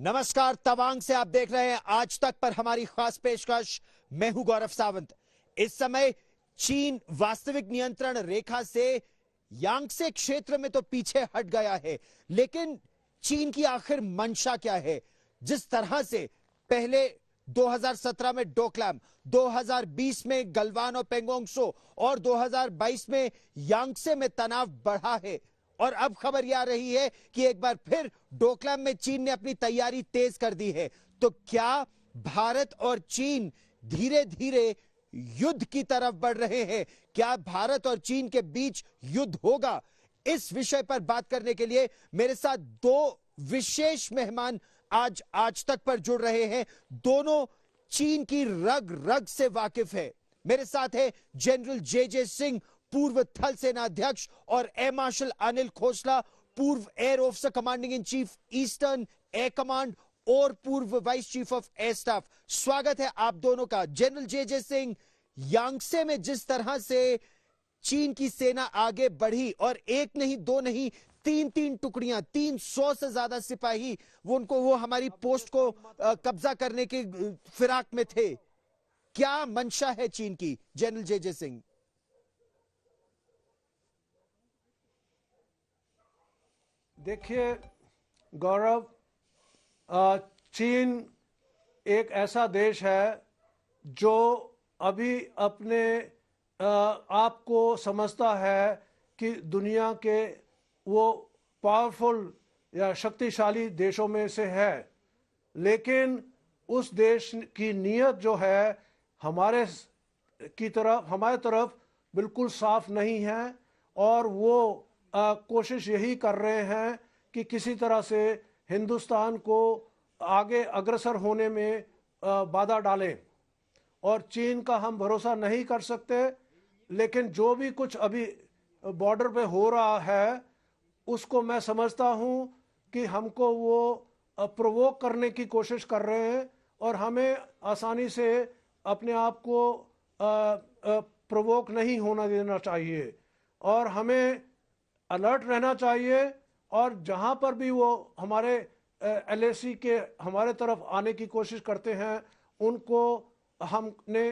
नमस्कार, तवांग से आप देख रहे हैं आज तक पर हमारी खास पेशकश। मैं हूं गौरव सावंत। इस समय चीन वास्तविक नियंत्रण रेखा से यांगसे क्षेत्र में तो पीछे हट गया है, लेकिन चीन की आखिर मंशा क्या है? जिस तरह से पहले 2017 में डोकलाम, 2020 में गलवान और पेंगोंग सो और 2022 में यांगसे में तनाव बढ़ा है, और अब खबर यह आ रही है कि एक बार फिर डोकलाम में चीन ने अपनी तैयारी तेज कर दी है। तो क्या भारत और चीन धीरे धीरे युद्ध की तरफ बढ़ रहे हैं? क्या भारत और चीन के बीच युद्ध होगा? इस विषय पर बात करने के लिए मेरे साथ दो विशेष मेहमान आज तक पर जुड़ रहे हैं। दोनों चीन की रग रग से वाकिफ है। मेरे साथ है जनरल जे सिंह, पूर्व थल सेना अध्यक्ष, और एयर मार्शल अनिल खोसला, पूर्व air officer commanding in chief eastern air command और पूर्व vice chief of air staff. स्वागत है आप दोनों का। जनरल जे सिंह, यांगसे में जिस तरह से चीन की सेना आगे बढ़ी और एक नहीं दो नहीं तीन टुकड़ियां, 300 से ज्यादा सिपाही वो हमारी पोस्ट को कब्जा करने के फिराक में थे। क्या मंशा है चीन की, जनरल जे सिंह? देखिए गौरव, चीन एक ऐसा देश है जो अभी अपने आप को समझता है कि दुनिया के वो पावरफुल या शक्तिशाली देशों में से है, लेकिन उस देश की नीयत जो है हमारे तरफ बिल्कुल साफ नहीं है, और वो कोशिश यही कर रहे हैं कि किसी तरह से हिंदुस्तान को आगे अग्रसर होने में बाधा डालें। और चीन का हम भरोसा नहीं कर सकते, लेकिन जो भी कुछ अभी बॉर्डर पे हो रहा है उसको मैं समझता हूँ कि हमको वो प्रोवोक करने की कोशिश कर रहे हैं, और हमें आसानी से अपने आप को प्रोवोक नहीं होना देना चाहिए, और हमें अलर्ट रहना चाहिए। और जहाँ पर भी वो हमारे LAC के हमारे तरफ आने की कोशिश करते हैं उनको हमने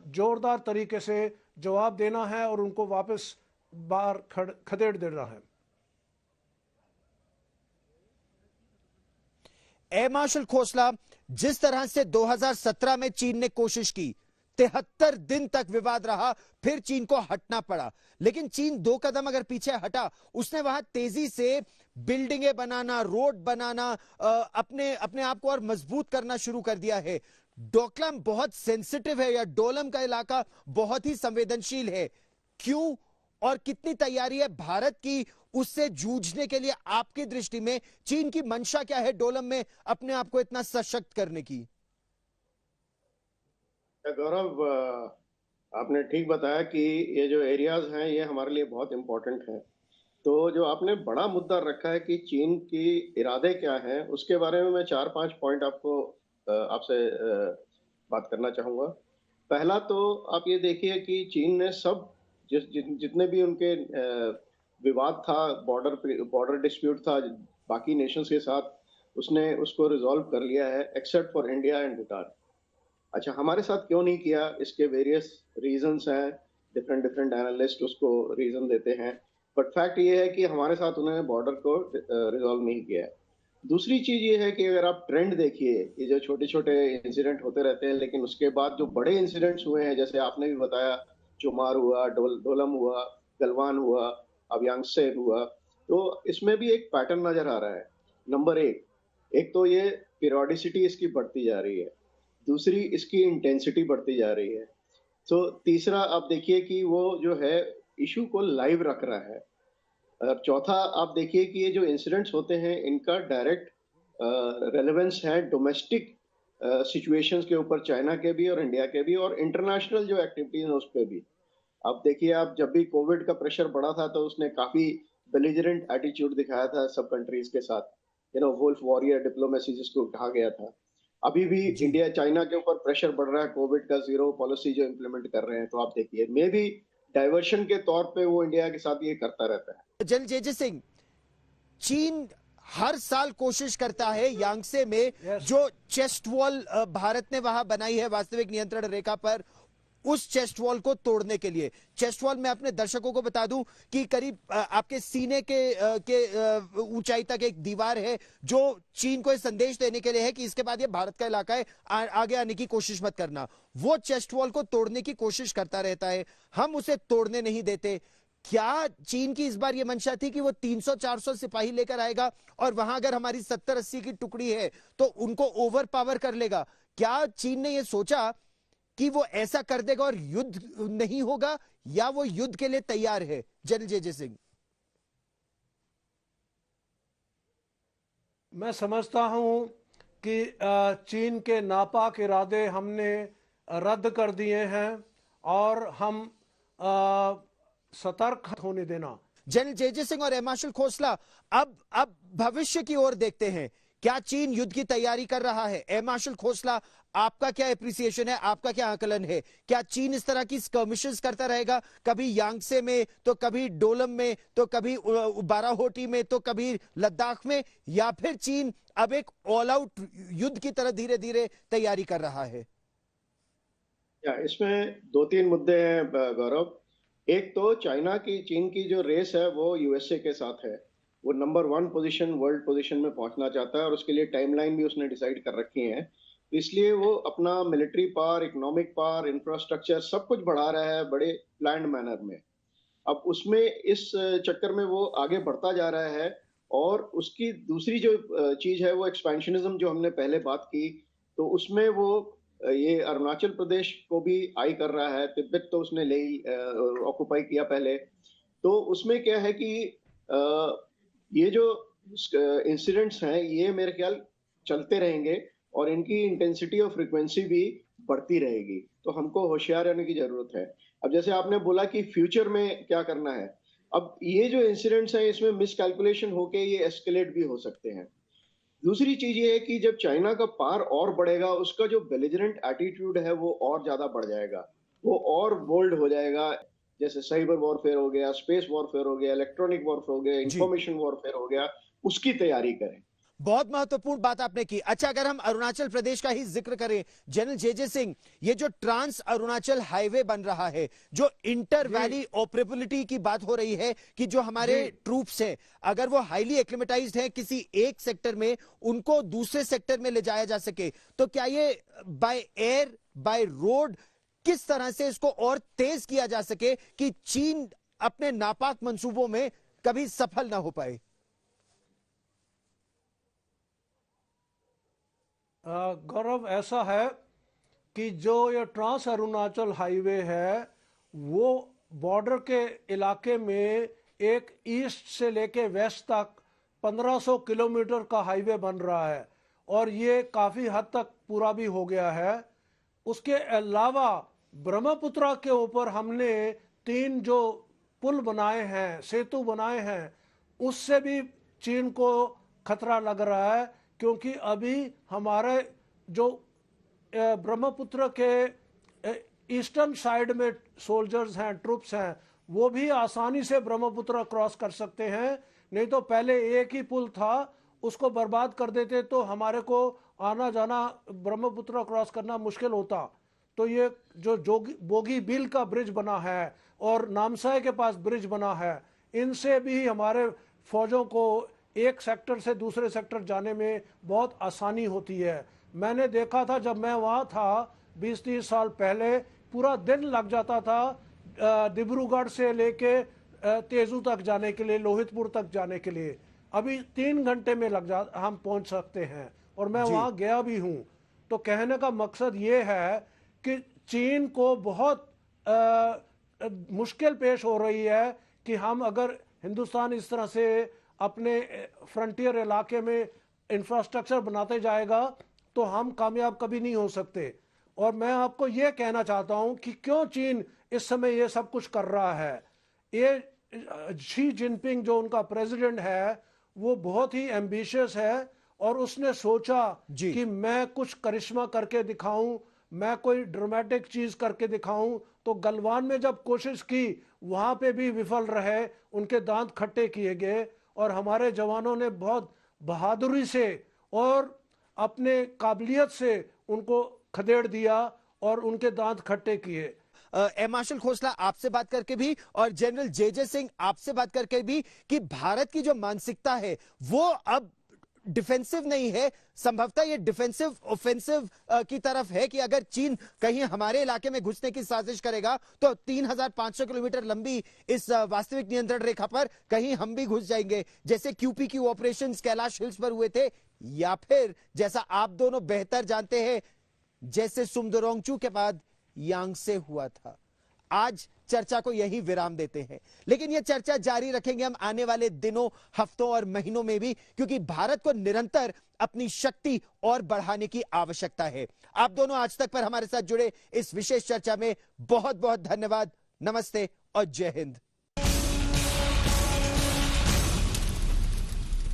जोरदार तरीके से जवाब देना है और उनको वापस बाहर खदेड़ देना है। एयर मार्शल खोसला, जिस तरह से 2017 में चीन ने कोशिश की, 73 दिन तक विवाद रहा, फिर चीन को हटना पड़ा, लेकिन चीन 2 कदम अगर पीछे हटा, उसने वहां तेजी से बिल्डिंगें बनाना, रोड बनाना, अपने आप को और मजबूत करना शुरू कर दिया है। डोकलाम बहुत सेंसिटिव है, या डोलम का इलाका बहुत ही संवेदनशील है। क्यों और कितनी तैयारी है भारत की उससे जूझने के लिए? आपकी दृष्टि में चीन की मंशा क्या है डोलम में अपने आप को इतना सशक्त करने की? गौरव, आपने ठीक बताया कि ये जो एरियाज हैं ये हमारे लिए बहुत इंपॉर्टेंट हैं। तो जो आपने बड़ा मुद्दा रखा है कि चीन की इरादे क्या हैं, उसके बारे में मैं 4-5 पॉइंट आपसे बात करना चाहूँगा। पहला तो आप ये देखिए कि चीन ने जितने भी उनके विवाद था, बॉर्डर डिस्प्यूट था बाकी नेशंस के साथ, उसने उसको रिजॉल्व कर लिया है, except for India and Bhutan. अच्छा, हमारे साथ क्यों नहीं किया? इसके वेरियस रीजंस हैं, डिफरेंट एनालिस्ट उसको रीजन देते हैं, बट फैक्ट ये है कि हमारे साथ उन्होंने बॉर्डर को रिजॉल्व नहीं किया है। दूसरी चीज ये है कि अगर आप ट्रेंड देखिए, ये जो छोटे छोटे इंसिडेंट होते रहते हैं, लेकिन उसके बाद जो बड़े इंसिडेंट्स हुए हैं, जैसे आपने भी बताया, चुमार हुआ, डोलम हुआ, गलवान हुआ, अब यांगसे हुआ, तो इसमें भी एक पैटर्न नजर आ रहा है। नंबर एक तो ये पीरियोडिसिटी इसकी बढ़ती जा रही है, दूसरी इसकी इंटेंसिटी बढ़ती जा रही है, तो तीसरा आप देखिए कि वो जो है इशू को लाइव रख रहा है, और चौथा आप देखिए कि ये जो इंसिडेंट्स होते हैं इनका डायरेक्ट रेलेवेंस है डोमेस्टिक सिचुएशंस के ऊपर, चाइना के भी और इंडिया के भी, और इंटरनेशनल जो एक्टिविटीज है उस पर भी। आप देखिए, आप जब भी कोविड का प्रेशर बढ़ा था तो उसने काफी बेलिजरेंट एटीट्यूड दिखाया था सब कंट्रीज के साथ, वुल्फ वॉरियर डिप्लोमेसी जिसको कहा गया था। अभी भी इंडिया चाइना के ऊपर प्रेशर बढ़ रहा है, कोविड का जीरो पॉलिसी जो इम्प्लीमेंट कर रहे हैं, तो आप देखिए मे भी डाइवर्शन के तौर पे वो इंडिया के साथ ये करता रहता है। जनरल जे सिंह, चीन हर साल कोशिश करता है यांगसे में Yes. जो चेस्ट वॉल भारत ने वहां बनाई है वास्तविक नियंत्रण रेखा पर, उस चेस्ट वॉल को तोड़ने के लिए। चेस्ट वॉल मैं अपने दर्शकों को बता दूं कि करीब आपके सीने के ऊंचाई तक एक दीवार है जो चीन को संदेश देने के लिए है कि इसके बाद ये भारत का इलाका है, आगे आने की कोशिश मत करना। वो चेस्ट वॉल को तोड़ने की कोशिश करता रहता है, हम उसे तोड़ने नहीं देते। क्या चीन की इस बार ये मंशा थी कि वो 300-400 सिपाही लेकर आएगा और वहां अगर हमारी 70-80 की टुकड़ी है तो उनको ओवर पावर कर लेगा? क्या चीन ने ये सोचा कि वो ऐसा कर देगा और युद्ध नहीं होगा, या वो युद्ध के लिए तैयार है? जनरल जे सिंह, मैं समझता हूं कि चीन के नापाक इरादे हमने रद्द कर दिए हैं और हम सतर्क होने देना। जनरल जे सिंह और एयर मार्शल खोसला, अब भविष्य की ओर देखते हैं। क्या चीन युद्ध की तैयारी कर रहा है? एयर मार्शल खोसला, आपका क्या एप्रिसिएशन है, आपका क्या आकलन है? क्या चीन इस तरह की स्कर्मिशेस करता रहेगा, कभी यांगसे में तो कभी डोलम में तो कभी बाराहोटी में तो कभी लद्दाख में, या फिर चीन अब एक ऑल आउट युद्ध की तरह धीरे धीरे तैयारी कर रहा है? इसमें दो तीन मुद्दे हैं गौरव। एक तो चीन की जो रेस है वो यूएसए के साथ है। वो नंबर 1 पोजीशन, वर्ल्ड पोजीशन में पहुंचना चाहता है और उसके लिए टाइमलाइन भी उसने डिसाइड कर रखी है। इसलिए वो अपना military power, economic power, infrastructure सब कुछ बढ़ा रहा है बड़े प्लान्ड मैनर में। अब उसमें इस चक्कर में वो आगे बढ़ता जा रहा है। और उसकी दूसरी जो चीज है वो एक्सपेंशनिज्म, जो हमने पहले बात की, तो उसमें वो ये अरुणाचल प्रदेश को भी आई कर रहा है। तिब्बत तो उसने ले ऑक्युपाई किया पहले। तो उसमें क्या है कि ये जो इंसिडेंट्स हैं ये मेरे ख्याल चलते रहेंगे और इनकी इंटेंसिटी और फ्रीक्वेंसी भी बढ़ती रहेगी। तो हमको होशियार रहने की जरूरत है। अब जैसे आपने बोला कि फ्यूचर में क्या करना है, अब ये जो इंसिडेंट्स हैं इसमें मिसकैलकुलेशन होके ये एस्केलेट भी हो सकते हैं। दूसरी चीज ये है कि जब चाइना का पार और बढ़ेगा, उसका जो बेलिजरेंट एटीट्यूड है वो और ज्यादा बढ़ जाएगा, वो और बोल्ड हो जाएगा। जैसे साइबर वॉरफेयर हो गया, स्पेस वॉरफेयर हो गया, इलेक्ट्रॉनिक वॉरफेयर हो गया, इंफॉर्मेशन वॉरफेयर हो गया, उसकी तैयारी करें। बहुत महत्वपूर्ण बात आपने की। अच्छा, अगर हम अरुणाचल प्रदेश का ही जिक्र करें, जनरल जे सिंह, ये जो ट्रांस अरुणाचल हाईवे बन रहा है, जो इंटर वैली ऑपरेबिलिटी की बात हो रही है कि जो हमारे ट्रूप्स हैं अगर वो हाईली एक्लिमेटाइज्ड हैं किसी एक सेक्टर में, उनको दूसरे सेक्टर में ले जाया जा सके, तो क्या ये बाय एयर, बाय रोड, किस तरह से इसको और तेज किया जा सके कि चीन अपने नापाक मंसूबों में कभी सफल ना हो पाए? गौरव, ऐसा है कि जो ये ट्रांस अरुणाचल हाईवे है वो बॉर्डर के इलाके में एक ईस्ट से लेके वेस्ट तक 1500 किलोमीटर का हाईवे बन रहा है और ये काफ़ी हद तक पूरा भी हो गया है। उसके अलावा ब्रह्मपुत्रा के ऊपर हमने 3 जो पुल बनाए हैं, सेतु बनाए हैं, उससे भी चीन को खतरा लग रहा है, क्योंकि अभी हमारे जो ब्रह्मपुत्र के ईस्टर्न साइड में सोल्जर्स हैं, ट्रूप्स हैं, वो भी आसानी से ब्रह्मपुत्र क्रॉस कर सकते हैं। नहीं तो पहले एक ही पुल था, उसको बर्बाद कर देते तो हमारे को आना जाना ब्रह्मपुत्र क्रॉस करना मुश्किल होता। तो ये जो बोगी बिल का ब्रिज बना है और नामसाई के पास ब्रिज बना है, इनसे भी हमारे फौजों को एक सेक्टर से दूसरे सेक्टर जाने में बहुत आसानी होती है। मैंने देखा था जब मैं वहाँ था 20-30 साल पहले, पूरा दिन लग जाता था डिब्रूगढ़ से लेके तेजू तक जाने के लिए, लोहितपुर तक जाने के लिए। अभी 3 घंटे में हम पहुँच सकते हैं और मैं वहाँ गया भी हूँ। तो कहने का मकसद ये है कि चीन को बहुत मुश्किल पेश हो रही है कि हम अगर हिंदुस्तान इस तरह से अपने फ्रंटियर इलाके में इंफ्रास्ट्रक्चर बनाते जाएगा तो हम कामयाब कभी नहीं हो सकते। और मैं आपको ये कहना चाहता हूँ कि क्यों चीन इस समय ये सब कुछ कर रहा है। ये शी जिनपिंग जो उनका प्रेसिडेंट है वो बहुत ही एम्बिशियस है और उसने सोचा कि मैं कुछ करिश्मा करके दिखाऊं, मैं कोई ड्रामेटिक चीज करके दिखाऊं। तो गलवान में जब कोशिश की वहां पे भी विफल रहे, उनके दांत खट्टे किए गए और हमारे जवानों ने बहुत बहादुरी से और अपने काबिलियत से उनको खदेड़ दिया और उनके दांत खट्टे किए। एम मार्शल खोसला, आपसे बात करके भी और जनरल जे सिंह आपसे बात करके भी कि भारत की जो मानसिकता है वो अब डिफेंसिव नहीं है, संभवतः ये डिफेंसिव ऑफेंसिव की तरफ है कि अगर चीन कहीं हमारे इलाके में घुसने की साजिश करेगा तो 3500 किलोमीटर लंबी इस वास्तविक नियंत्रण रेखा पर कहीं हम भी घुस जाएंगे, जैसे QPQ ऑपरेशंस कैलाश हिल्स पर हुए थे, या फिर जैसा आप दोनों बेहतर जानते हैं जैसे सुमदरोंगचू के बाद यांगसे हुआ था। आज चर्चा को यही विराम देते हैं, लेकिन यह चर्चा जारी रखेंगे हम आने वाले दिनों, हफ्तों और महीनों में भी, क्योंकि भारत को निरंतर अपनी शक्ति और बढ़ाने की आवश्यकता है। आप दोनों आज तक पर हमारे साथ जुड़े इस विशेष चर्चा में बहुत बहुत धन्यवाद। नमस्ते और जय हिंद।